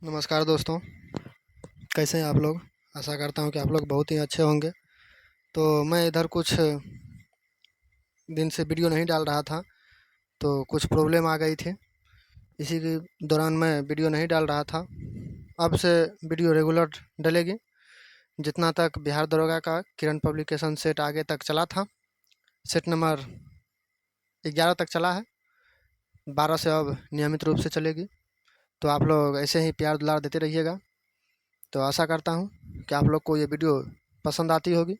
नमस्कार दोस्तों, कैसे हैं आप लोग। आशा करता हूं कि आप लोग बहुत ही अच्छे होंगे। तो मैं इधर कुछ दिन से वीडियो नहीं डाल रहा था, तो कुछ प्रॉब्लम आ गई थी। इसी के दौरान मैं वीडियो नहीं डाल रहा था। अब से वीडियो रेगुलर डलेगी। जितना तक बिहार दरोगा का किरण पब्लिकेशन सेट आगे तक चला था, सेट नंबर 11 तक चला है, 12 से अब नियमित रूप से चलेगी। तो आप लोग ऐसे ही प्यार दुलार देते रहिएगा। तो आशा करता हूँ कि आप लोग को ये वीडियो पसंद आती होगी।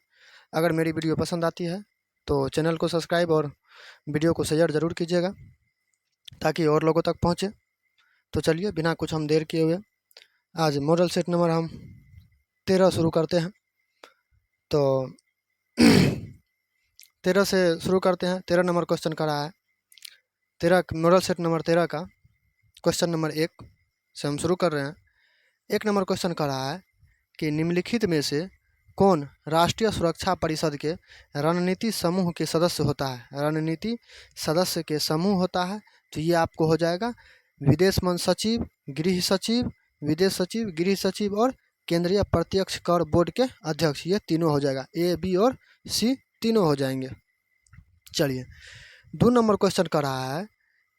अगर मेरी वीडियो पसंद आती है तो चैनल को सब्सक्राइब और वीडियो को शेयर ज़रूर कीजिएगा ताकि और लोगों तक पहुँचे। तो चलिए बिना कुछ हम देर किए हुए आज मॉडल सेट नंबर हम 13 शुरू करते हैं। तो 13 से शुरू करते हैं। 13 नंबर क्वेश्चन का रहा है। 13 मॉडल सेट नंबर 13 का क्वेश्चन नंबर 1 से हम शुरू कर रहे हैं। 1 नंबर क्वेश्चन का रहा है कि निम्नलिखित में से कौन राष्ट्रीय सुरक्षा परिषद के रणनीति समूह के सदस्य होता है। रणनीति सदस्य के समूह होता है तो ये आपको हो जाएगा विदेश मंत्री सचिव, गृह सचिव, विदेश सचिव, गृह सचिव और केंद्रीय प्रत्यक्ष कर बोर्ड के अध्यक्ष। ये तीनों हो जाएगा, ए, बी और सी तीनों हो जाएंगे। चलिए 2 नंबर क्वेश्चन का रहा है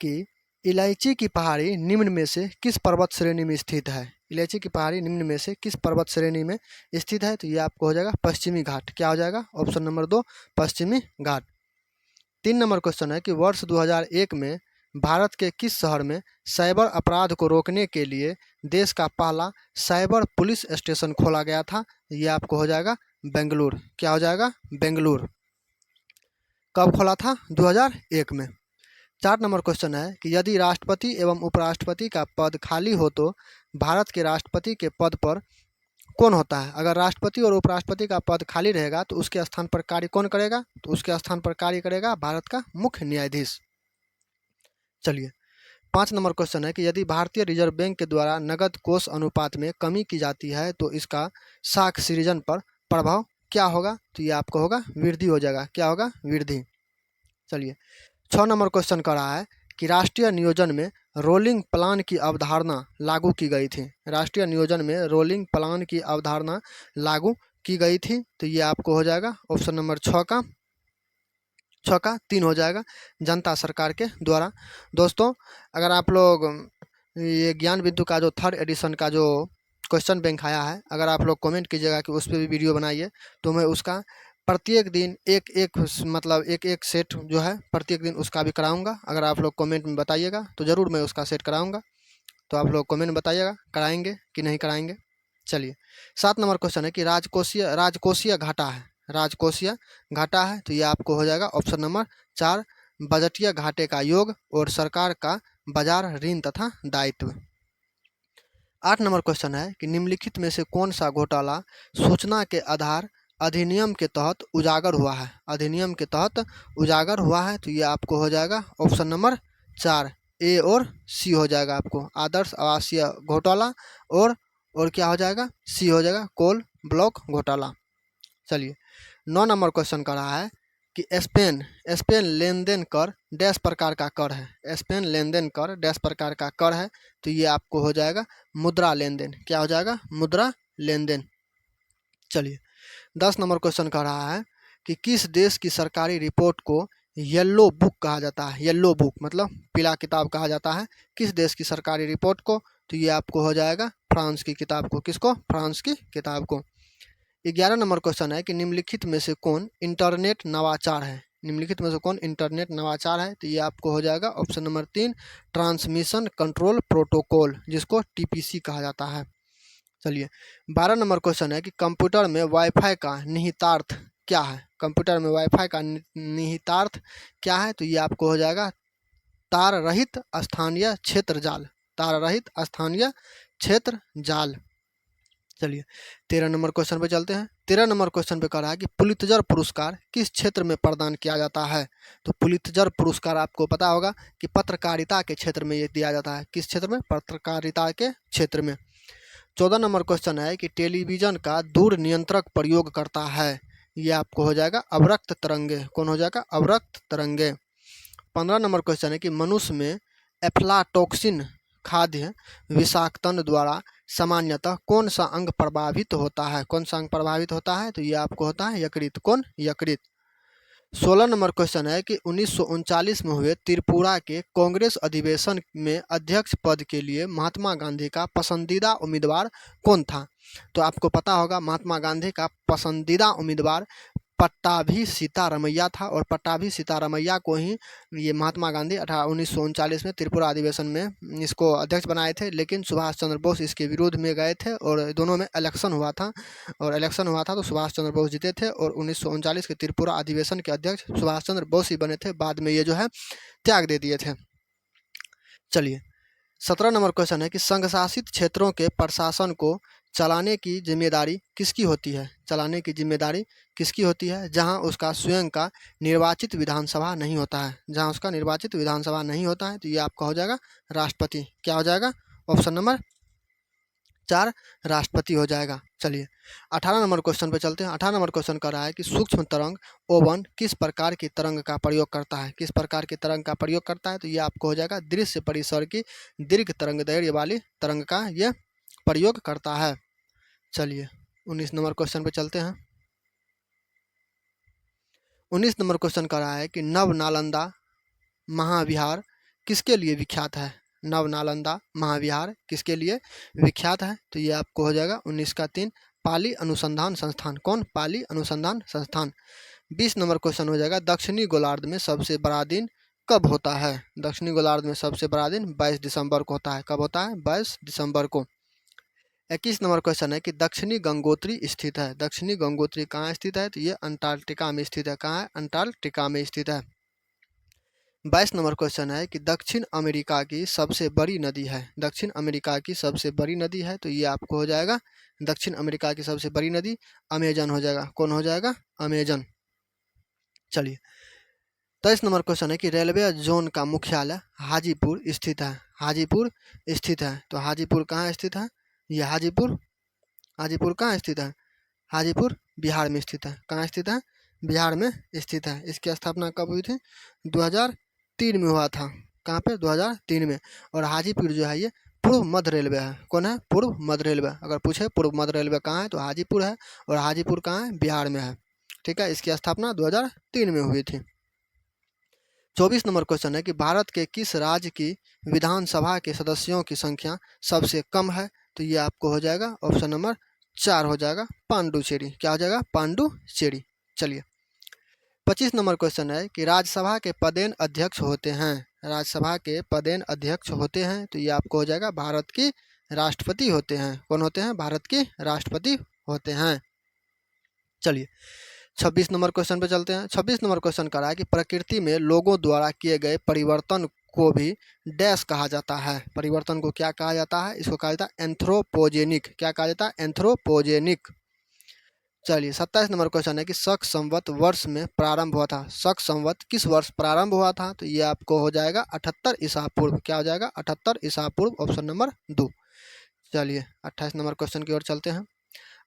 कि इलायची की पहाड़ी निम्न में से किस पर्वत श्रेणी में स्थित है। इलायची की पहाड़ी निम्न में से किस पर्वत श्रेणी में स्थित है। तो ये आपको हो जाएगा पश्चिमी घाट। क्या हो जाएगा? ऑप्शन नंबर 2 पश्चिमी घाट। 3 नंबर क्वेश्चन है कि वर्ष 2001 में भारत के किस शहर में साइबर अपराध को रोकने के लिए देश का पहला साइबर पुलिस स्टेशन खोला गया था। ये आपको हो जाएगा बेंगलुरु। क्या हो जाएगा? बेंगलुरु। कब खोला था? 2001 में। 4 नंबर क्वेश्चन है कि यदि राष्ट्रपति एवं उपराष्ट्रपति का पद खाली हो तो भारत के राष्ट्रपति के पद पर कौन होता है। अगर राष्ट्रपति और उपराष्ट्रपति का पद खाली रहेगा तो उसके स्थान पर कार्य कौन करेगा? तो उसके स्थान पर कार्य करेगा भारत का मुख्य न्यायाधीश। चलिए 5 नंबर क्वेश्चन है कि यदि भारतीय रिजर्व बैंक के द्वारा नगद कोष अनुपात में कमी की जाती है तो इसका साख सृजन पर प्रभाव क्या होगा। तो ये आपको होगा वृद्धि हो जाएगा। क्या होगा? वृद्धि। चलिए 6 नंबर क्वेश्चन का रहा है कि राष्ट्रीय नियोजन में रोलिंग प्लान की अवधारणा लागू की गई थी। राष्ट्रीय नियोजन में रोलिंग प्लान की अवधारणा लागू की गई थी तो ये आपको हो जाएगा ऑप्शन नंबर 6 का 3 हो जाएगा, जनता सरकार के द्वारा। दोस्तों अगर आप लोग ये ज्ञान बिंदु का जो 3rd एडिशन का जो क्वेश्चन बैंक आया है, अगर आप लोग कमेंट कीजिएगा कि उस पर भी वीडियो बनाइए तो मैं उसका प्रत्येक दिन एक सेट जो है प्रत्येक दिन उसका भी कराऊंगा। अगर आप लोग कमेंट में बताइएगा तो ज़रूर मैं उसका सेट कराऊंगा। तो आप लोग कमेंट में बताइएगा कराएंगे कि नहीं कराएंगे। चलिए 7 नंबर क्वेश्चन है कि राजकोषीय घाटा है। राजकोषीय घाटा है तो ये आपको हो जाएगा ऑप्शन नंबर 4 बजटीय घाटे का योग और सरकार का बाजार ऋण तथा दायित्व। 8 नंबर क्वेश्चन है कि निम्नलिखित में से कौन सा घोटाला सूचना के आधार अधिनियम के तहत उजागर हुआ है। अधिनियम के तहत उजागर हुआ है तो ये आपको हो जाएगा ऑप्शन नंबर 4 ए और सी हो जाएगा। आपको आदर्श आवासीय घोटाला और क्या हो जाएगा? सी हो जाएगा कोल ब्लॉक घोटाला। चलिए 9 नंबर क्वेश्चन का रहा है कि स्पेन लेन देन कर डैश प्रकार का कर है। स्पेन लेन देन कर डैश प्रकार का कर है तो ये आपको हो जाएगा मुद्रा लेन देन। क्या हो जाएगा? मुद्रा लेन देन। चलिए 10 नंबर क्वेश्चन का रहा है कि किस देश की सरकारी रिपोर्ट को येलो बुक कहा जाता है। येलो बुक मतलब पीला किताब कहा जाता है किस देश की सरकारी रिपोर्ट को। तो ये आपको हो जाएगा फ्रांस की किताब को। किसको? फ्रांस की किताब को। 11 नंबर क्वेश्चन है कि निम्नलिखित में से कौन इंटरनेट नवाचार है। निम्नलिखित में से कौन इंटरनेट नवाचार है तो ये आपको हो जाएगा option number 3 transmission control protocol, जिसको टीपीसी कहा जाता है। चलिए 12 नंबर क्वेश्चन है कि कंप्यूटर में वाईफाई का निहितार्थ क्या है। कंप्यूटर में वाईफाई का निहितार्थ क्या है तो ये आपको हो जाएगा तार रहित स्थानीय क्षेत्र जाल। तार रहित स्थानीय क्षेत्र जाल। चलिए 13 नंबर क्वेश्चन पे चलते हैं। 13 नंबर क्वेश्चन पे कह रहा है कि पुलित्जर पुरस्कार किस क्षेत्र में प्रदान किया जाता है। तो पुलित्जर पुरस्कार आपको पता होगा कि पत्रकारिता के क्षेत्र में ये दिया जाता है। किस क्षेत्र में? पत्रकारिता के क्षेत्र में। 14 नंबर क्वेश्चन है कि टेलीविजन का दूर नियंत्रक प्रयोग करता है। ये आपको हो जाएगा अवरक्त तरंगे। कौन हो जाएगा? अवरक्त तरंगे। 15 नंबर क्वेश्चन है कि मनुष्य में एफ्लाटॉक्सिन खाद्य विषाक्तन द्वारा सामान्यतः कौन सा अंग प्रभावित होता है? कौन सा अंग प्रभावित होता है? तो ये आपको होता है यकृत। कौन? यकृत। 16 नंबर क्वेश्चन है कि 1939 में हुए त्रिपुरा के कांग्रेस अधिवेशन में अध्यक्ष पद के लिए महात्मा गांधी का पसंदीदा उम्मीदवार कौन था? तो आपको पता होगा महात्मा गांधी का पसंदीदा उम्मीदवार पट्टाभी सीतारमैया था, और पट्टाभी सीतारमैया को ही ये महात्मा गांधी 1939 में त्रिपुरा अधिवेशन में इसको अध्यक्ष बनाए थे। लेकिन सुभाष चंद्र बोस इसके विरोध में गए थे और दोनों में इलेक्शन हुआ था, और इलेक्शन हुआ था तो सुभाष चंद्र बोस जीते थे और 1939 के त्रिपुरा अधिवेशन के अध्यक्ष सुभाष चंद्र बोस ही बने थे। बाद में ये जो है त्याग दे दिए थे। चलिए 17 नंबर क्वेश्चन है कि संघ शासित क्षेत्रों के प्रशासन को चलाने की जिम्मेदारी किसकी होती है? चलाने की जिम्मेदारी किसकी होती है? जहां उसका स्वयं का निर्वाचित विधानसभा नहीं होता है। जहां उसका निर्वाचित विधानसभा नहीं होता है तो ये आपका हो जाएगा राष्ट्रपति। क्या हो जाएगा? ऑप्शन नंबर 4 राष्ट्रपति हो जाएगा। चलिए 18 नंबर क्वेश्चन पे चलते हैं। 18 नंबर क्वेश्चन कर रहा है कि सूक्ष्म तरंग ओवन किस प्रकार की तरंग का प्रयोग करता है? किस प्रकार की तरंग का प्रयोग करता है? तो ये आपको हो जाएगा दृश्य परिसर की दीर्घ तरंग दैर्घ्य वाली तरंग का ये प्रयोग करता है। चलिए 19 नंबर क्वेश्चन पे चलते हैं। 19 नंबर क्वेश्चन कर रहा है कि नव नालंदा महाविहार किसके लिए विख्यात है? नव नालंदा महाविहार किसके लिए विख्यात है? तो ये आपको हो जाएगा 19 का 3 पाली अनुसंधान संस्थान। कौन? पाली अनुसंधान संस्थान। 20 नंबर क्वेश्चन हो जाएगा दक्षिणी गोलार्ध में सबसे बड़ा दिन कब होता है? दक्षिणी गोलार्ध में सबसे बड़ा दिन 22 दिसंबर को होता है। कब होता है? 22 दिसंबर को। 21 नंबर क्वेश्चन है कि दक्षिणी गंगोत्री स्थित है। दक्षिणी गंगोत्री कहाँ स्थित है? तो ये अंटार्कटिका में स्थित है। कहाँ है? अंटार्कटिका में स्थित है। 22 नंबर क्वेश्चन है कि दक्षिण अमेरिका की सबसे बड़ी नदी है। दक्षिण अमेरिका की सबसे बड़ी नदी है तो ये आपको हो जाएगा दक्षिण अमेरिका की सबसे बड़ी नदी अमेजन हो जाएगा। कौन हो जाएगा? अमेजन। चलिए 23 नंबर क्वेश्चन है कि रेलवे जोन का मुख्यालय हाजीपुर स्थित है। हाजीपुर स्थित है तो हाजीपुर कहाँ स्थित है? ये हाजीपुर कहाँ स्थित है? हाजीपुर बिहार में स्थित है। कहाँ स्थित है? बिहार में स्थित है। इसकी स्थापना कब हुई थी? 2003 में हुआ था। कहाँ पे? 2003 में। और हाजीपुर जो है ये पूर्व मध्य रेलवे है। कौन है? पूर्व मध्य रेलवे। अगर पूछे पूर्व मध्य रेलवे कहाँ है तो हाजीपुर है, और हाजीपुर कहाँ है? बिहार में है। ठीक है, इसकी स्थापना 2003 में हुई थी। 24 नंबर क्वेश्चन है कि भारत के किस राज्य की विधानसभा के सदस्यों की संख्या सबसे कम है? तो ये आपको हो जाएगा ऑप्शन नंबर 4 हो जाएगा पांडुचेरी। क्या हो जाएगा? पांडुचेरी। चलिए 25 नंबर क्वेश्चन है कि राज्यसभा के पदेन अध्यक्ष होते हैं। राज्यसभा के पदेन अध्यक्ष होते हैं तो ये आपको हो जाएगा भारत की राष्ट्रपति होते हैं। कौन होते हैं? भारत के राष्ट्रपति होते हैं। चलिए 26 नंबर क्वेश्चन पे चलते हैं। 26 नंबर क्वेश्चन करा है कि प्रकृति में लोगों द्वारा किए गए परिवर्तन को भी डैश कहा जाता है। परिवर्तन को क्या कहा जाता है? इसको कहा जाता है एंथ्रोपोजेनिक। क्या कहा जाता है? एंथ्रोपोजेनिक। चलिए 27 नंबर क्वेश्चन है कि शक संवत वर्ष में प्रारंभ हुआ था। शक संवत किस वर्ष प्रारंभ हुआ था? तो ये आपको हो जाएगा 78 ईसा पूर्व। क्या हो जाएगा? 78 ईसा पूर्व। Option number 2। चलिए 28 नंबर क्वेश्चन की ओर चलते हैं।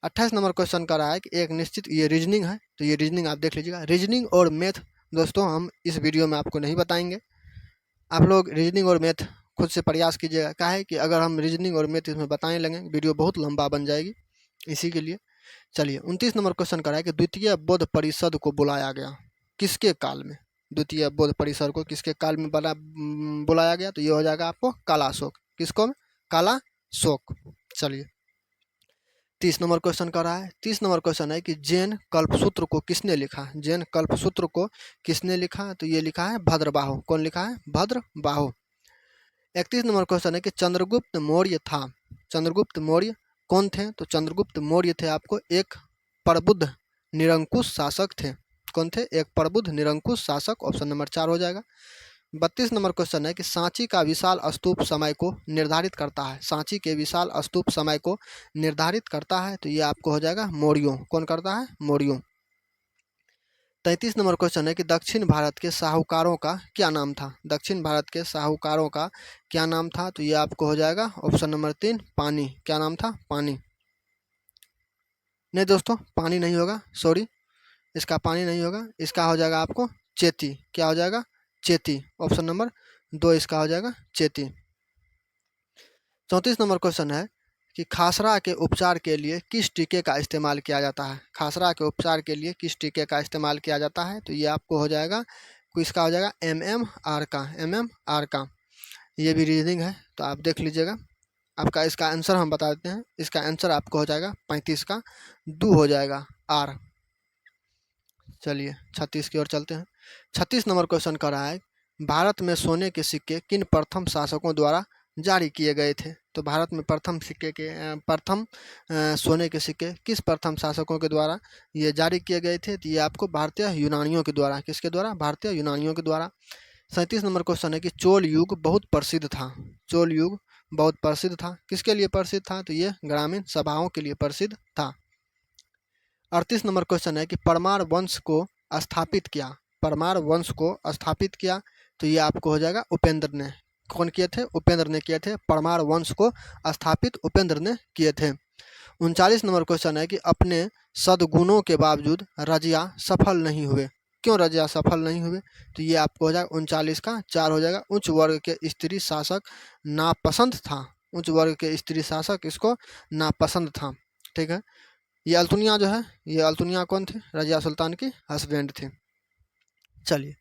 28 नंबर क्वेश्चन का रहा है कि एक निश्चित ये रीजनिंग है तो ये रीजनिंग आप देख लीजिएगा। रीजनिंग और मैथ दोस्तों हम इस वीडियो में आपको नहीं बताएंगे। आप लोग रीजनिंग और मैथ खुद से प्रयास कीजिएगा। क्या है कि अगर हम रीजनिंग और मैथ इसमें बताने लगे वीडियो बहुत लंबा बन जाएगी, इसी के लिए। चलिए 29 नंबर क्वेश्चन का है कि द्वितीय बौद्ध परिषद को बुलाया गया किसके काल में? द्वितीय बौद्ध परिषद को किसके काल में बुलाया गया? तो ये हो जाएगा आपको कालाशोक। किसको? कालाशोक। चलिए 30 नंबर क्वेश्चन का रहा है। 30 नंबर क्वेश्चन है कि जैन कल्पसूत्र को किसने लिखा? जैन कल्पसूत्र को किसने लिखा? तो ये लिखा है भद्रबाहु। कौन लिखा है? भद्रबाहु। 31 नंबर क्वेश्चन है कि चंद्रगुप्त मौर्य था। चंद्रगुप्त मौर्य कौन थे? तो चंद्रगुप्त मौर्य थे आपको एक प्रबुद्ध निरंकुश शासक थे। कौन थे? एक प्रबुद्ध निरंकुश शासक। ऑप्शन नंबर 4 हो जाएगा। 32 नंबर क्वेश्चन है कि सांची का विशाल स्तूप समय को निर्धारित करता है। सांची के विशाल स्तूप समय को निर्धारित करता है तो ये आपको हो जाएगा मौर्यों। कौन करता है? मौर्यों। 33 नंबर क्वेश्चन है कि दक्षिण भारत के साहूकारों का क्या नाम था? दक्षिण भारत के साहूकारों का क्या नाम था? तो ये आपको हो जाएगा ऑप्शन नंबर 3 पानी। क्या नाम था? पानी। नहीं दोस्तों, पानी नहीं होगा, सॉरी, इसका पानी नहीं होगा। इसका हो जाएगा आपको चेती। क्या हो जाएगा? चेती। ऑप्शन नंबर 2 इसका हो जाएगा चेती। 34 नंबर क्वेश्चन है कि खासरा के उपचार के लिए किस टीके का इस्तेमाल किया जाता है। खासरा के उपचार के लिए किस टीके का इस्तेमाल किया जाता है, तो ये आपको हो जाएगा, किसका हो जाएगा, MMR का, MMR का। ये भी रीजनिंग है तो आप देख लीजिएगा। आपका इसका आंसर हम बता देते हैं, इसका आंसर आपको हो जाएगा 35 का 2 हो जाएगा R। चलिए 36 की ओर चलते हैं। 36 नंबर क्वेश्चन कर रहा है, भारत में सोने के सिक्के किन प्रथम शासकों द्वारा जारी किए गए थे। तो भारत में प्रथम सिक्के के प्रथम सोने के सिक्के किस प्रथम शासकों के द्वारा ये जारी किए गए थे, तो ये आपको भारतीय यूनानियों के द्वारा, किसके द्वारा, भारतीय यूनानियों के द्वारा। 37 नंबर क्वेश्चन है कि चोल युग बहुत प्रसिद्ध था। चोल युग बहुत प्रसिद्ध था, किसके लिए प्रसिद्ध था, तो ये ग्रामीण सभाओं के लिए प्रसिद्ध था। 38 नंबर क्वेश्चन है कि परमार वंश को स्थापित किया, परमार वंश को स्थापित किया, तो ये आपको हो जाएगा उपेंद्र ने। कौन किए थे, उपेंद्र ने किए थे, परमार वंश को स्थापित उपेंद्र ने किए थे। 39 नंबर क्वेश्चन है कि अपने सद्गुणों के बावजूद रजिया सफल नहीं हुए, क्यों रजिया सफल नहीं हुए, तो ये आपको हो जाएगा 39 का 4 हो जाएगा। उच्च वर्ग के स्त्री शासक नापसंद था, उच्च वर्ग के स्त्री शासक इसको नापसंद था। ठीक है, ये अल्तुनिया जो है, ये अल्तुनिया कौन थे, रजिया सुल्तान की हस्बैंड थे। चलिए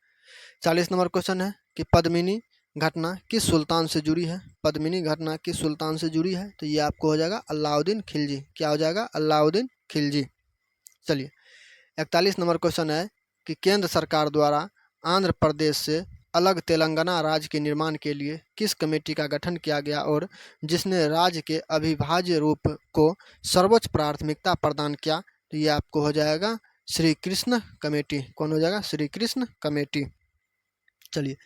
40 नंबर क्वेश्चन है कि पद्मिनी घटना किस सुल्तान से जुड़ी है, पद्मिनी घटना किस सुल्तान से जुड़ी है, तो ये आपको हो जाएगा अलाउद्दीन खिलजी। क्या हो जाएगा, अलाउद्दीन खिलजी। चलिए 41 नंबर क्वेश्चन है कि केंद्र सरकार द्वारा आंध्र प्रदेश से अलग तेलंगाना राज्य के निर्माण के लिए किस कमेटी का गठन किया गया और जिसने राज्य के अविभाज्य रूप को सर्वोच्च प्राथमिकता प्रदान किया, तो ये आपको हो जाएगा श्री कृष्ण कमेटी। कौन हो जाएगा, श्री कृष्ण कमेटी। चलिए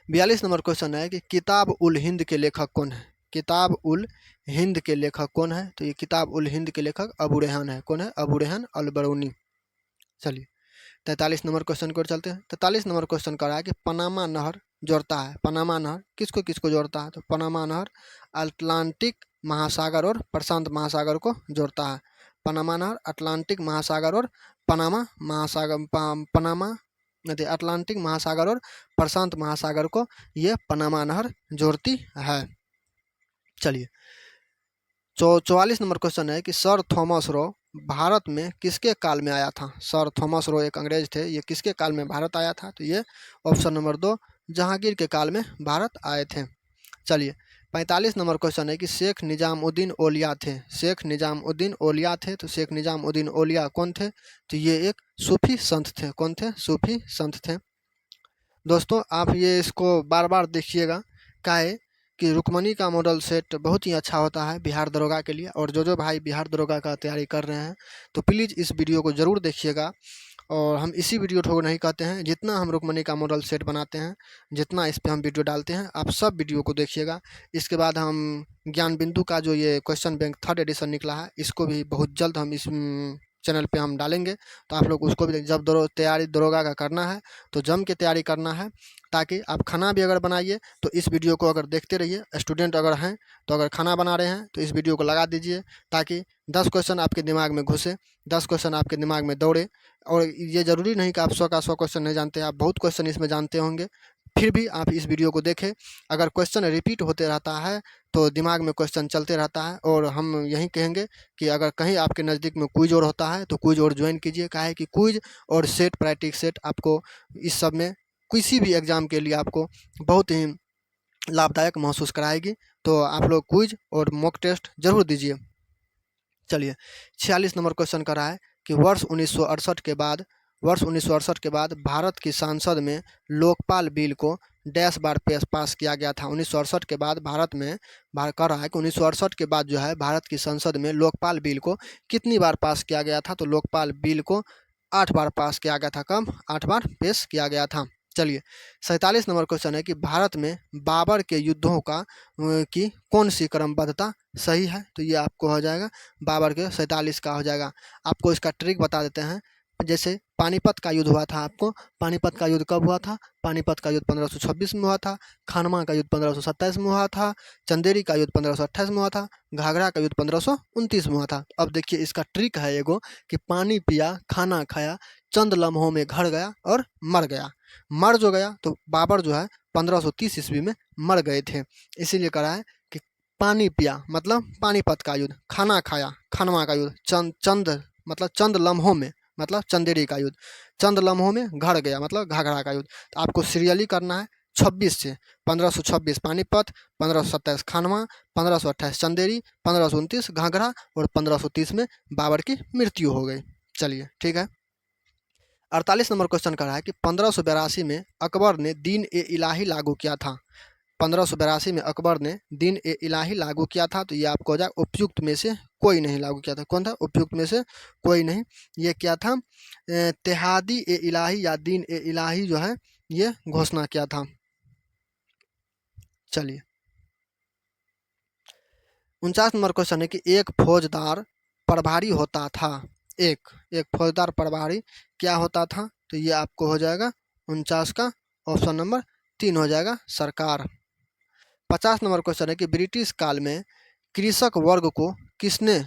42 नंबर क्वेश्चन है कि किताब उल हिंद के लेखक कौन है, किताब उल हिंद के लेखक कौन है, तो ये किताब उल हिंद के लेखक अबू रेहान है। कौन है, अबू रेहान अल बरूनी। चलिए 43 नंबर क्वेश्चन की ओर चलते हैं। 43 नंबर क्वेश्चन कर रहा है कि पनामा नहर जोड़ता है, पनामा नहर किसको किसको जोड़ता है, तो पनामा नहर अटलांटिक महासागर और प्रशांत महासागर को जोड़ता है। पनामा नहर अटलांटिक महासागर और पनामा महासागर, पनामा नदी अटलांटिक महासागर और प्रशांत महासागर को ये पनामा नहर जोड़ती है। चलिए 44 नंबर क्वेश्चन है कि सर थॉमस रो भारत में किसके काल में आया था। सर थॉमस रो एक अंग्रेज थे, ये किसके काल में भारत आया था, तो ये ऑप्शन नंबर 2 जहांगीर के काल में भारत आए थे। चलिए 45 नंबर क्वेश्चन है कि शेख निजामुद्दीन औलिया थे, शेख निजामुद्दीन औलिया थे, तो शेख निजामुद्दीन औलिया कौन थे, तो ये एक सूफी संत थे। कौन थे, सूफी संत थे। दोस्तों आप ये इसको बार बार देखिएगा, काहे कि रुक्मणी का मॉडल सेट बहुत ही अच्छा होता है बिहार दरोगा के लिए। और जो भाई बिहार दरोगा का तैयारी कर रहे हैं तो प्लीज़ इस वीडियो को ज़रूर देखिएगा। और हम इसी वीडियो को नहीं कहते हैं, जितना हम रुक्मणी का मॉडल सेट बनाते हैं, जितना इस पे हम वीडियो डालते हैं, आप सब वीडियो को देखिएगा। इसके बाद हम ज्ञान बिंदु का जो ये क्वेश्चन बैंक 3rd एडिशन निकला है, इसको भी बहुत जल्द हम इस चैनल पे हम डालेंगे, तो आप लोग उसको भी जब तैयारी दरोगा का करना है तो जम के तैयारी करना है, ताकि आप खाना भी अगर बनाइए तो इस वीडियो को अगर देखते रहिए। स्टूडेंट अगर हैं तो अगर खाना बना रहे हैं तो इस वीडियो को लगा दीजिए, ताकि 10 क्वेश्चन आपके दिमाग में घुसे, 10 क्वेश्चन आपके दिमाग में दौड़े। और ये ज़रूरी नहीं कि आप 100 का 100 क्वेश्चन नहीं जानते, आप बहुत क्वेश्चन इसमें जानते होंगे, फिर भी आप इस वीडियो को देखें। अगर क्वेश्चन रिपीट होते रहता है तो दिमाग में क्वेश्चन चलते रहता है। और हम यही कहेंगे कि अगर कहीं आपके नज़दीक में क्विज और होता है तो क्विज और ज्वाइन कीजिए, काहे कि क्विज और सेट प्रैक्टिस सेट आपको इस सब में किसी भी एग्ज़ाम के लिए आपको बहुत ही लाभदायक महसूस कराएगी। तो आप लोग क्विज और मॉक टेस्ट जरूर दीजिए। चलिए 46 नंबर क्वेश्चन कर रहा है कि वर्ष 1968 के बाद भारत की संसद में लोकपाल बिल को डैश बार पास किया गया था। 1968 के बाद भारत में कर रहा है कि 1968 के बाद जो है भारत की संसद में लोकपाल बिल को कितनी बार पास किया गया था, तो लोकपाल बिल को 8 बार पास किया गया था। कम 8 बार पेश किया गया था। चलिए 47 नंबर क्वेश्चन है कि भारत में बाबर के युद्धों का की कौन सी क्रमबद्धता सही है, तो ये आपको हो जाएगा बाबर के 47 का हो जाएगा। आपको इसका ट्रिक बता देते हैं। जैसे पानीपत का युद्ध हुआ था, आपको पानीपत का युद्ध कब हुआ था, पानीपत का युद्ध 1526 में हुआ था। खानवा का युद्ध 1527 में हुआ था। चंदेरी का युद्ध 1528 में हुआ था। घाघरा का युद्ध 1529 में हुआ था। अब देखिए इसका ट्रिक है एगो कि पानी पिया, खाना खाया, चंद लम्हों में घर गया और मर गया। मर जो गया तो बाबर जो है 1530 ईस्वी में मर गए थे। इसीलिए कहा है कि पानी पिया मतलब पानीपत का युद्ध, खाना खाया खनवा का युद्ध, चंद मतलब चंद लम्हों में मतलब चंदेरी का युद्ध, चंद लम्हों में घर गया मतलब घाघरा का युद्ध। तो आपको सीरियली करना है 26 से 1526 पानीपत, 1527 खानवा, 1528 चंदेरी, 1529 घाघरा और 1530 में बाबर की मृत्यु हो गई। चलिए ठीक है। 48 नंबर क्वेश्चन कर रहा है कि 1582 में अकबर ने दीन ए इलाही लागू किया था। 1582 में अकबर ने दीन ए इलाही लागू किया था। तो ये आपको हो जाए उपयुक्त में से कोई नहीं लागू किया था। कौन था? उपयुक्त में से कोई नहीं। ये क्या था? तेहादी ए इलाही या दीन ए इलाही जो है ये घोषणा किया था। चलिए 49 नंबर क्वेश्चन है कि एक फौजदार प्रभारी होता था। एक फौजदार प्रभारी क्या होता था? तो ये आपको हो जाएगा 49 का ऑप्शन नंबर 3 हो जाएगा सरकार। 50 नंबर क्वेश्चन है कि ब्रिटिश काल में कृषक वर्ग को किसने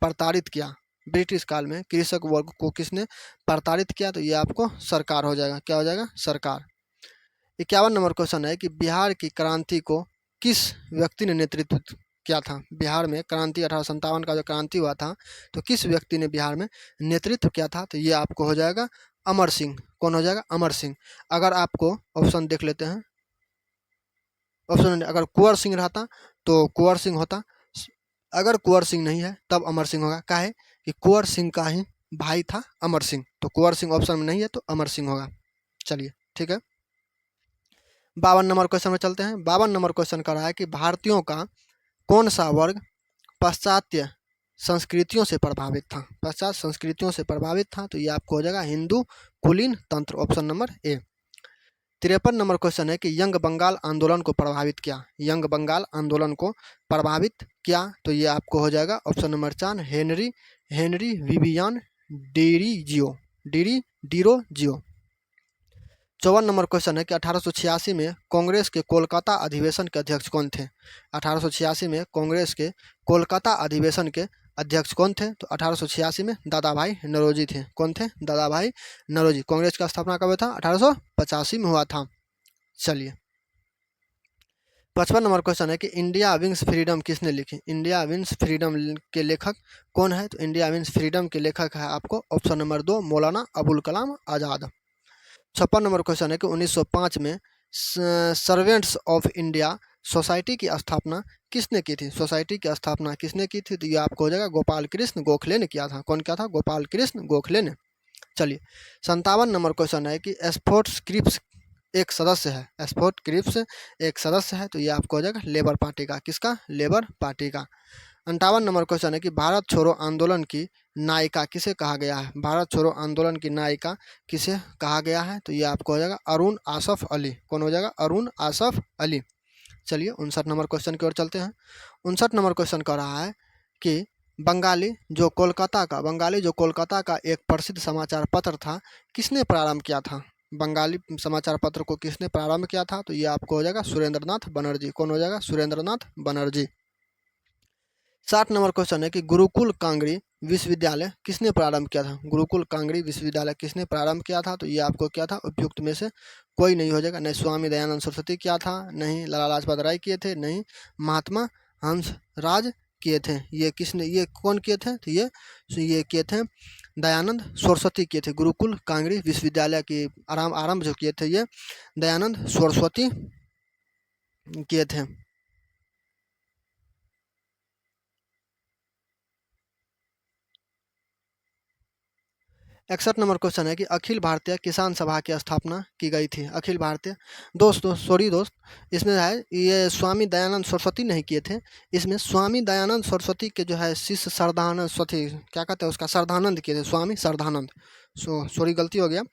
प्रताड़ित किया? ब्रिटिश काल में कृषक वर्ग को किसने प्रताड़ित किया? तो ये आपको सरकार हो जाएगा। क्या हो जाएगा? सरकार। 51 नंबर क्वेश्चन है कि बिहार की क्रांति को किस व्यक्ति ने नेतृत्व किया था? बिहार में क्रांति 1857 का जो क्रांति हुआ था तो किस व्यक्ति ने बिहार में नेतृत्व किया था? तो ये आपको हो जाएगा अमर सिंह। कौन हो जाएगा? अमर सिंह। अगर आपको ऑप्शन देख लेते हैं, ऑप्शन अगर कुंवर सिंह रहता तो कुंवर सिंह होता, अगर कुंवर सिंह नहीं है तब अमर सिंह होगा। क्या है कि कुंवर सिंह का ही भाई था अमर सिंह, तो कुंवर सिंह ऑप्शन में नहीं है तो अमर सिंह होगा। चलिए ठीक है। 52 नंबर क्वेश्चन में चलते हैं। 52 नंबर क्वेश्चन कर रहा है कि भारतीयों का कौन सा वर्ग पाश्चात्य संस्कृतियों से प्रभावित था? पाश्चात्य संस्कृतियों से प्रभावित था। तो ये आपको हो जाएगा हिंदू कुलीन तंत्र, option number A. 53 number question है कि यंग बंगाल आंदोलन को प्रभावित किया। यंग बंगाल आंदोलन को प्रभावित किया। तो ये आपको हो जाएगा option number 4 Henry Vivian Derozio. 54 number question है कि 1886 में कांग्रेस के कोलकाता अधिवेशन के अध्यक्ष कौन थे? 1886 में कांग्रेस के कोलकाता अधिवेशन के अध्यक्ष कौन थे? तो 1886 में दादा भाई नौरोजी थे। कौन थे? दादा भाई नौरोजी। कांग्रेस का स्थापना कब हुआ था? 1885 में हुआ था। चलिए 55 नंबर क्वेश्चन है कि इंडिया विंस फ्रीडम किसने लिखी? इंडिया विंस फ्रीडम के लेखक कौन है? तो इंडिया विंस फ्रीडम के लेखक है आपको option number 2 Maulana Abul Kalam Azad. 56 number question है कि 1905 में सर्वेंट्स ऑफ इंडिया सोसाइटी की स्थापना किसने की थी? सोसाइटी की स्थापना किसने की थी? तो ये आपको हो जाएगा गोपाल कृष्ण गोखले ने किया था। कौन किया था? गोपाल कृष्ण गोखले ने। चलिए 57 नंबर क्वेश्चन है कि स्पोर्ट्स क्रिप्स एक सदस्य है। स्पोर्ट क्रिप्स एक सदस्य है। तो ये आपको हो जाएगा लेबर पार्टी का। किसका? लेबर पार्टी का। 58 नंबर क्वेश्चन है कि भारत छोड़ो आंदोलन की नायिका किसे कहा गया है? भारत छोड़ो आंदोलन की नायिका किसे कहा गया है? तो ये आपको हो जाएगा अरुण आसफ अली। कौन हो जाएगा? अरुण आसफ अली। चलिए 59 नंबर क्वेश्चन की ओर चलते हैं। 59 नंबर क्वेश्चन कह रहा है कि बंगाली जो कोलकाता का एक प्रसिद्ध समाचार पत्र था किसने प्रारंभ किया था? बंगाली समाचार पत्र को किसने प्रारंभ किया था? तो ये आपको हो जाएगा सुरेंद्रनाथ बनर्जी। कौन हो जाएगा? सुरेंद्रनाथ बनर्जी। 60 नंबर क्वेश्चन है कि गुरुकुल कांगड़ी विश्वविद्यालय किसने प्रारंभ किया था? गुरुकुल कांगड़ी विश्वविद्यालय किसने प्रारंभ किया था? तो ये आपको क्या था? उपयुक्त में से कोई नहीं हो जाएगा। नहीं स्वामी दयानंद सरस्वती किया था, नहीं लाला लाजपत राय किए थे, नहीं महात्मा हंसराज किए थे। ये कौन किए थे? तो ये किए थे दयानंद सरस्वती किए थे। गुरुकुल कांगड़ी विश्वविद्यालय की आरंभ जो किए थे ये दयानंद सरस्वती किए थे। 61 नंबर क्वेश्चन है कि अखिल भारतीय किसान सभा की स्थापना की गई थी। अखिल भारतीय दोस्त इसमें है ये स्वामी दयानंद सरस्वती नहीं किए थे। इसमें स्वामी दयानंद सरस्वती के जो है शिष्य श्रद्धानंद सरस्वती क्या कहते हैं उसका श्रद्धानंद किए थे। स्वामी श्रद्धानंद सॉरी गलती हो गया।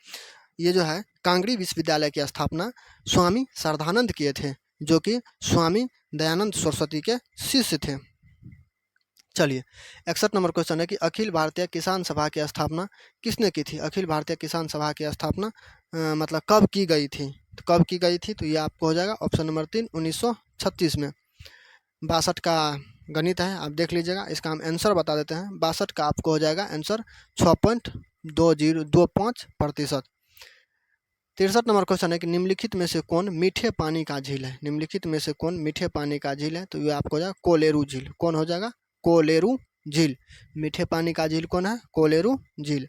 ये जो है कांगड़ी विश्वविद्यालय की स्थापना स्वामी श्रद्धानंद किए थे जो कि स्वामी दयानंद सरस्वती के शिष्य थे। चलिए 61 नंबर क्वेश्चन है कि अखिल भारतीय किसान सभा की स्थापना किसने की थी? अखिल भारतीय किसान सभा की स्थापना मतलब कब की गई थी? तो कब की गई थी? तो ये आपको हो जाएगा ऑप्शन नंबर 3 1936 में। 62 का गणित है, आप देख लीजिएगा। इसका हम आंसर बता देते हैं। 62 का आपको हो जाएगा आंसर 6.2025%। 63 नंबर क्वेश्चन है कि निम्नलिखित में से कौन मीठे पानी का झील है। निम्नलिखित में से कौन मीठे पानी का झील है, तो ये आपको हो जाएगा कोलेरू झील। कौन हो जाएगा? कोलेरू झील। मीठे पानी का झील कौन है? कोलेरू झील।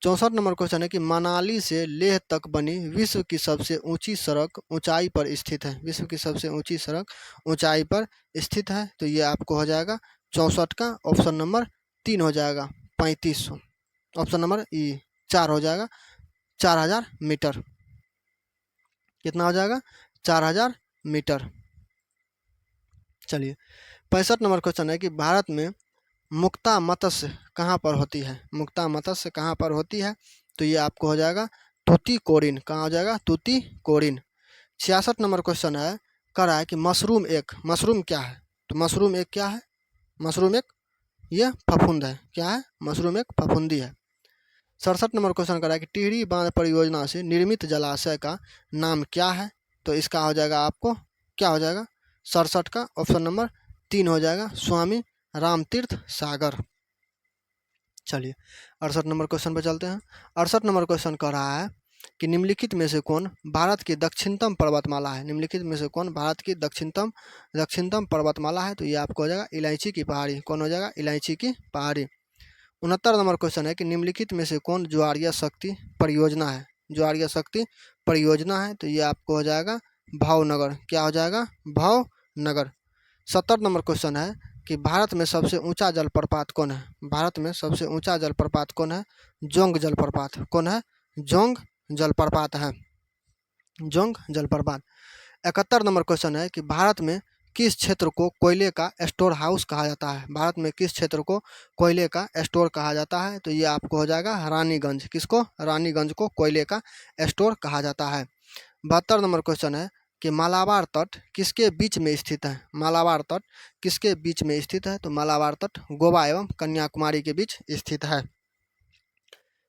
64 नंबर क्वेश्चन है कि मनाली से लेह तक बनी विश्व की सबसे ऊंची सड़क ऊंचाई पर स्थित है। विश्व की सबसे ऊंची सड़क ऊंचाई पर स्थित है, तो ये आपको हो जाएगा 64 का ऑप्शन नंबर 3 हो जाएगा 3500। ऑप्शन नंबर ई 4 हो जाएगा 4000 मीटर। कितना हो जाएगा? 4000 मीटर। चलिए 65 नंबर क्वेश्चन है कि भारत में मुक्ता मत्स्य कहाँ पर होती है। मुक्ता मत्स्य कहाँ पर होती है, तो ये आपको हो जाएगा तूतीकोरिन। कहाँ हो जाएगा? तूतीकोरिन। 66 नंबर क्वेश्चन है कर रहा है कि मशरूम क्या है, तो मशरूम एक क्या है? मशरूम एक ये फफूंद है। क्या है? मशरूम एक फफूंदी है। 67 नंबर क्वेश्चन कर रहा है कि टिहरी बांध परियोजना से निर्मित जलाशय का नाम क्या है, तो इसका हो जाएगा आपको क्या हो जाएगा? 67 का ऑप्शन नंबर 3 हो जाएगा स्वामी रामतीर्थ सागर। चलिए 68 नंबर क्वेश्चन पर चलते हैं। 68 नंबर क्वेश्चन कह रहा है कि निम्नलिखित में से कौन भारत की दक्षिणतम पर्वतमाला है। निम्नलिखित में से कौन भारत की दक्षिणतम पर्वतमाला है, तो ये आपको हो जाएगा इलायची की पहाड़ी। कौन हो जाएगा? इलायची की पहाड़ी। 69 नंबर क्वेश्चन है कि निम्नलिखित में से कौन ज्वारीय शक्ति परियोजना है। ज्वारीय शक्ति परियोजना है, तो ये आपको हो जाएगा भावनगर। क्या हो जाएगा? भावनगर। 70 नंबर क्वेश्चन है कि भारत में सबसे ऊंचा जलप्रपात कौन है। भारत में सबसे ऊंचा जलप्रपात कौन है? जोंग जलप्रपात। कौन है? जोंग जलप्रपात है। जोंग जलप्रपात। 71 नंबर क्वेश्चन है कि भारत में किस क्षेत्र को कोयले का स्टोर हाउस कहा जाता है। भारत में किस क्षेत्र को कोयले का स्टोर कहा जाता है, तो ये आपको हो जाएगा रानीगंज। किसको? रानीगंज को कोयले का स्टोर कहा जाता है। 72 नंबर क्वेश्चन है कि मालाबार तट किसके बीच में स्थित है। मालाबार तट किसके बीच में स्थित है, तो मालाबार तट गोवा एवं कन्याकुमारी के बीच स्थित है।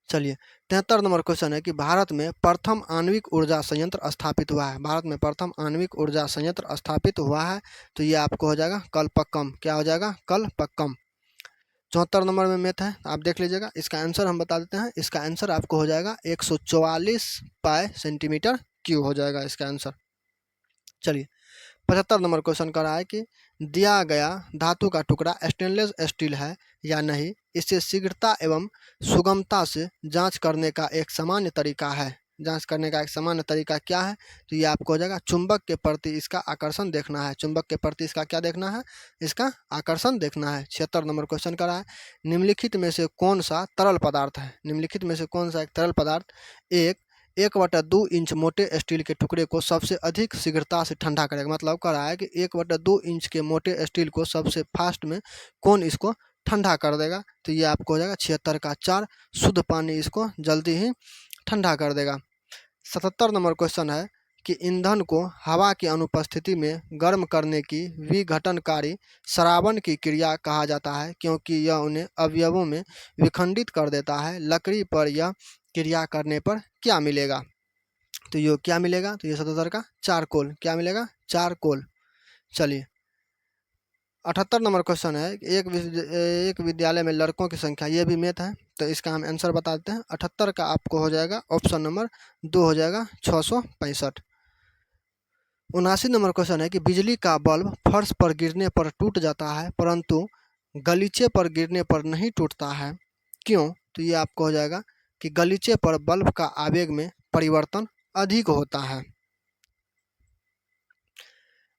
चलिए 73 नंबर क्वेश्चन है कि भारत में प्रथम आणविक ऊर्जा संयंत्र स्थापित हुआ है। भारत में प्रथम आणविक ऊर्जा संयंत्र स्थापित हुआ है, तो ये आपको हो जाएगा कलपक्कम। क्या हो जाएगा? कलपक्कम। 74 नंबर में मैथ है, आप देख लीजिएगा। इसका आंसर हम बता देते हैं। इसका आंसर आपको हो जाएगा 144 पाई सेंटीमीटर क्यूब हो जाएगा इसका आंसर। चलिए 75 नंबर क्वेश्चन कर रहा है कि दिया गया धातु का टुकड़ा स्टेनलेस स्टील है या नहीं, इसे शीघ्रता एवं सुगमता से जांच करने का एक सामान्य तरीका है। जांच करने का एक सामान्य तरीका क्या है, तो ये आपको हो जाएगा चुंबक के प्रति इसका आकर्षण देखना है। चुंबक के प्रति इसका क्या देखना है? इसका आकर्षण देखना है। 76 नंबर क्वेश्चन कर रहा है निम्नलिखित में से कौन सा तरल पदार्थ है। निम्नलिखित में से कौन सा एक तरल पदार्थ 1/2 इंच मोटे स्टील के टुकड़े को सबसे अधिक शीघ्रता से ठंडा करेगा। मतलब कह रहा है कि 1/2 इंच के मोटे स्टील को सबसे फास्ट में कौन इसको ठंडा कर देगा, तो ये आपको हो जाएगा 76 का 4। शुद्ध पानी इसको जल्दी ही ठंडा कर देगा। 77 नंबर क्वेश्चन है कि ईंधन को हवा की अनुपस्थिति में गर्म करने की विघटनकारी सरावन की क्रिया कहा जाता है, क्योंकि यह उन्हें अवयवों में विखंडित कर देता है। लकड़ी पर यह क्रिया करने पर क्या मिलेगा, तो ये क्या मिलेगा, तो ये 77 का चारकोल। क्या मिलेगा? चारकोल। चलिए 78 नंबर क्वेश्चन है एक विद्यालय में लड़कों की संख्या, ये भी मैथ है, तो इसका हम आंसर बता देते हैं। 78 का आपको हो जाएगा ऑप्शन नंबर 2 हो जाएगा 665। 79 नंबर क्वेश्चन है कि बिजली का बल्ब फर्श पर गिरने पर टूट जाता है परंतु गलीचे पर गिरने पर नहीं टूटता है, क्यों, तो ये आपको हो जाएगा कि गलीचे पर बल्ब का आवेग में परिवर्तन अधिक होता है।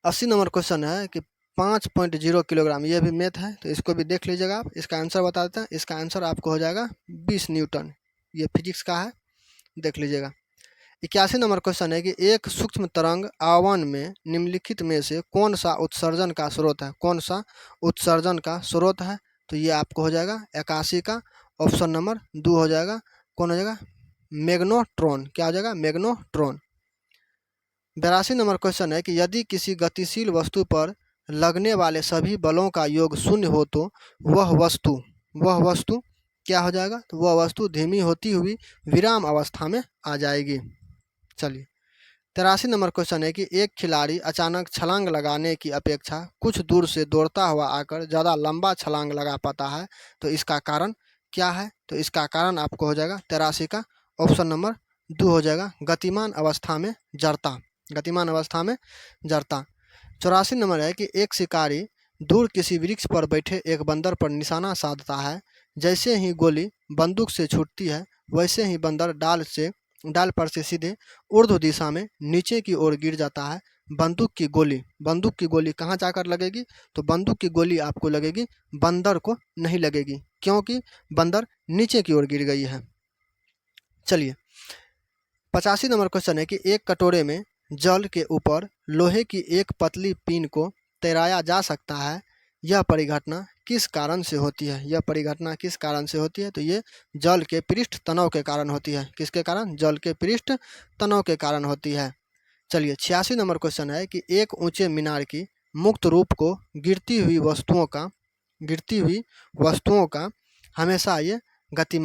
80 नंबर क्वेश्चन है कि 5.0 किलोग्राम, ये भी मैथ है, तो इसको भी देख लीजिएगा आप। इसका आंसर बता देते हैं। इसका आंसर आपको हो जाएगा 20 न्यूटन। ये फिजिक्स का है, देख लीजिएगा। 81 नंबर क्वेश्चन है कि एक सूक्ष्म तरंग आवन में निम्नलिखित में से कौन सा उत्सर्जन का स्रोत है। कौन सा उत्सर्जन का स्रोत है, तो ये आपको हो जाएगा 81 का ऑप्शन नंबर 2 हो जाएगा। कौन हो जाएगा? मैग्नेट्रॉन। क्या हो जाएगा? मैग्नेट्रॉन। 82 नंबर क्वेश्चन है कि यदि किसी गतिशील वस्तु पर लगने वाले सभी बलों का योग 0 हो तो वह वस्तु क्या हो जाएगा, तो वह वस्तु धीमी होती हुई विराम अवस्था में आ जाएगी। चलिए 83 नंबर क्वेश्चन है कि एक खिलाड़ी अचानक छलांग लगाने की अपेक्षा कुछ दूर से दौड़ता हुआ आकर ज़्यादा लंबा छलांग लगा पाता है, तो इसका कारण क्या है, तो इसका कारण आपको हो जाएगा 83 का ऑप्शन नंबर दो हो जाएगा गतिमान अवस्था में जड़ता, गतिमान अवस्था में जड़ता। 84 नंबर है कि एक शिकारी दूर किसी वृक्ष पर बैठे एक बंदर पर निशाना साधता है। जैसे ही गोली बंदूक से छूटती है वैसे ही बंदर डाल पर से सीधे ऊर्ध्व दिशा में नीचे की ओर गिर जाता है। बंदूक की गोली कहाँ जाकर लगेगी? तो बंदूक की गोली आपको लगेगी बंदर को नहीं लगेगी, क्योंकि बंदर नीचे की ओर गिर गई है। चलिए 85 नंबर क्वेश्चन है कि एक कटोरे में जल के ऊपर लोहे की एक पतली पिन को तैराया जा सकता है। यह परिघटना किस कारण से होती है? यह परिघटना किस कारण से होती है? तो ये जल के पृष्ठ तनाव के कारण होती है। किसके कारण? जल के पृष्ठ तनाव के कारण होती है। चलिए 86 नंबर क्वेश्चन है कि एक ऊंचे मीनार की मुक्त रूप को गिरती हुई वस्तुओं का हमेशा ये गति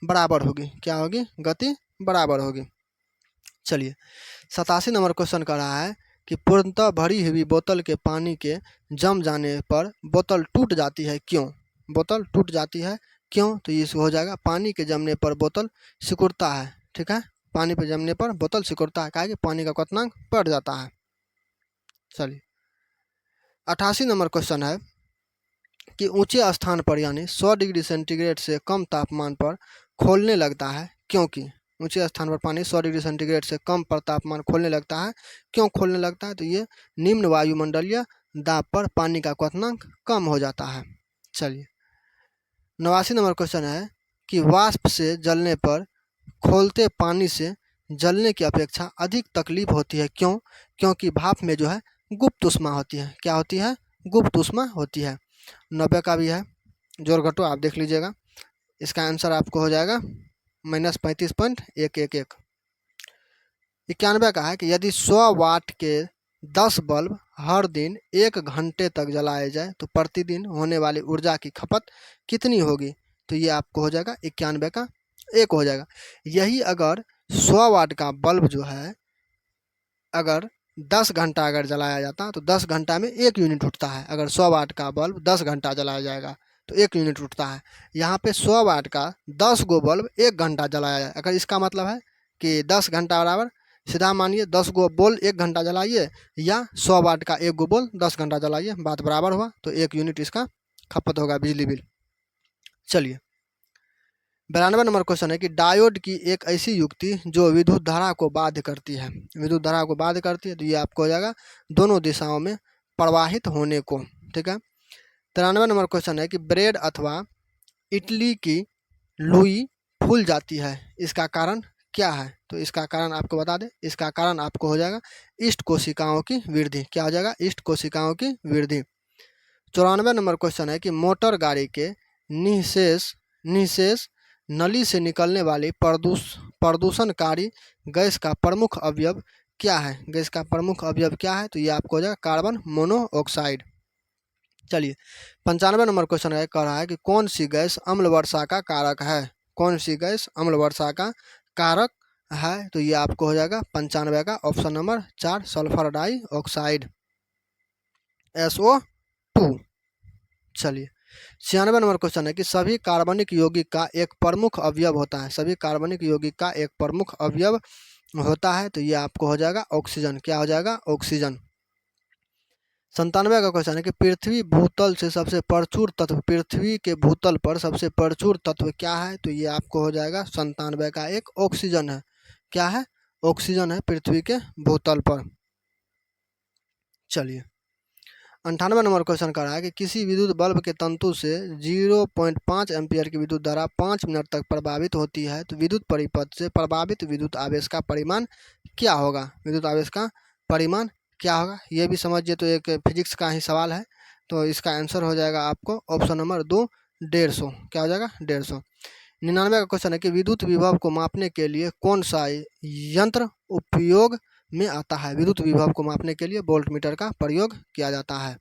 बराबर होगी। क्या होगी? गति बराबर होगी। चलिए 87 नंबर क्वेश्चन कर रहा है कि पूर्णतः भरी हुई बोतल के पानी के जम जाने पर बोतल टूट जाती है, क्यों? बोतल टूट जाती है क्यों? तो ये हो जाएगा पानी के जमने पर बोतल सिकुड़ता है। ठीक है, पानी पर जमने पर बोतल सिकुड़ता है, क्या कि पानी का क्वथनांक बढ़ जाता है। चलिए 88 नंबर क्वेश्चन है कि ऊंचे स्थान पर यानी 100 डिग्री सेंटीग्रेड से कम तापमान पर खोलने लगता है, क्योंकि ऊंचे स्थान पर पानी 100 डिग्री सेंटीग्रेड से कम पर तापमान खोलने लगता है। क्यों खोलने लगता है? तो ये निम्न वायुमंडलीय दाब पर पानी का क्वथनांक कम हो जाता है। चलिए 89 नंबर क्वेश्चन है कि वाष्प से जलने पर खोलते पानी से जलने की अपेक्षा अधिक तकलीफ होती है, क्यों? क्योंकि भाप में जो है गुप्त ऊष्मा होती है। क्या होती है? गुप्त ऊष्मा होती है। 90 का भी है, जोड़ घटो आप देख लीजिएगा। इसका आंसर आपको हो जाएगा -35.111। 91 का है कि यदि 100 वाट के 10 बल्ब हर दिन 1 घंटे तक जलाए जाए तो प्रतिदिन होने वाली ऊर्जा की खपत कितनी होगी? तो ये आपको हो जाएगा 91 का 1 हो जाएगा। यही अगर 100 वाट का बल्ब जो है अगर 10 घंटा अगर जलाया जाता तो 10 घंटा में 1 यूनिट उठता है। अगर 100 वाट का बल्ब 10 घंटा जलाया जाएगा तो 1 यूनिट उठता है। यहाँ पे 100 वाट का 10 गो बल्ब 1 घंटा जलाया जाए, अगर इसका मतलब है कि 10 घंटा बराबर सीधा मानिए 10 गो बोल 1 घंटा जलाइए या 100 वाट का 1 गो बोल 10 घंटा जलाइए, बात बराबर हुआ तो 1 यूनिट इसका खपत होगा बिजली बिल। चलिए 92 नंबर क्वेश्चन है कि डायोड की एक ऐसी युक्ति जो विद्युत धारा को बाध्य करती है। विद्युत धारा को बाध्य करती है तो ये आपको हो जाएगा दोनों दिशाओं में प्रवाहित होने को। ठीक है 93 नंबर क्वेश्चन है कि ब्रेड अथवा इडली की लुई फूल जाती है, इसका कारण क्या है? तो इसका कारण आपको बता दें, इसका कारण आपको हो जाएगा इष्ट कोशिकाओं की वृद्धि। क्या हो जाएगा? इष्ट कोशिकाओं की वृद्धि। 94 नंबर क्वेश्चन है कि मोटर गाड़ी के निःशेष नली से निकलने वाली प्रदूषणकारी गैस का प्रमुख अवयव क्या है? गैस का प्रमुख अवयव क्या है? तो ये आपको हो जाएगा कार्बन मोनोऑक्साइड। चलिए 95 नंबर क्वेश्चन है कह रहा है कि कौन सी गैस अम्ल वर्षा का कारक है? कौन सी गैस अम्ल वर्षा का कारक है? तो ये आपको हो जाएगा 95 का option number 4 sulphur dioxide SO2। चलिए 96 नंबर क्वेश्चन है कि सभी कार्बनिक यौगिक का एक प्रमुख अवयव होता है। सभी कार्बनिक यौगिक का एक प्रमुख अवयव होता है तो ये आपको हो जाएगा ऑक्सीजन। क्या हो जाएगा? ऑक्सीजन। 97 का क्वेश्चन है कि पृथ्वी के भूतल पर सबसे प्रचुर तत्व क्या है? तो ये आपको हो जाएगा 97 का 1 ऑक्सीजन है। क्या है? ऑक्सीजन है पृथ्वी के भूतल पर। चलिए 98 नंबर क्वेश्चन कर रहा है कि किसी विद्युत बल्ब के तंतु से 0.5 एम्पियर की विद्युत धारा 5 मिनट तक प्रभावित होती है तो विद्युत परिपथ से प्रभावित विद्युत आवेश का परिमाण क्या होगा? विद्युत आवेश का परिमाण क्या होगा? ये भी समझिए तो एक फिजिक्स का ही सवाल है तो इसका आंसर हो जाएगा आपको ऑप्शन नंबर 2 150। क्या हो जाएगा? 150। 99 का क्वेश्चन है कि विद्युत विभव को मापने के लिए कौन सा यंत्र उपयोग में आता है? विद्युत विभव को मापने के लिए वोल्ट मीटर का प्रयोग किया जाता है।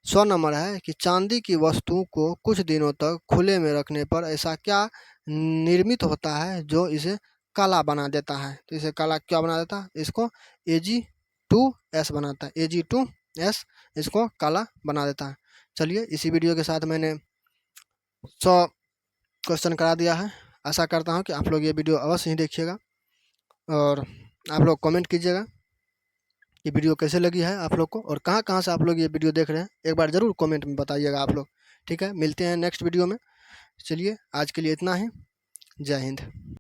100 नंबर है कि चांदी की वस्तु को कुछ दिनों तक खुले में रखने पर ऐसा क्या निर्मित होता है जो इसे काला बना देता है? तो इसे काला क्या बना देता है? इसको Ag2S बनाता है। Ag2S इसको काला बना देता है। चलिए इसी वीडियो के साथ मैंने 100 क्वेश्चन करा दिया है। आशा करता हूँ कि आप लोग ये वीडियो अवश्य ही देखिएगा। और आप लोग कमेंट कीजिएगा कि वीडियो कैसे लगी है आप लोग को, और कहाँ कहाँ से आप लोग ये वीडियो देख रहे हैं, एक बार ज़रूर कमेंट में बताइएगा आप लोग। ठीक है, मिलते हैं नेक्स्ट वीडियो में। चलिए आज के लिए इतना ही। जय हिंद।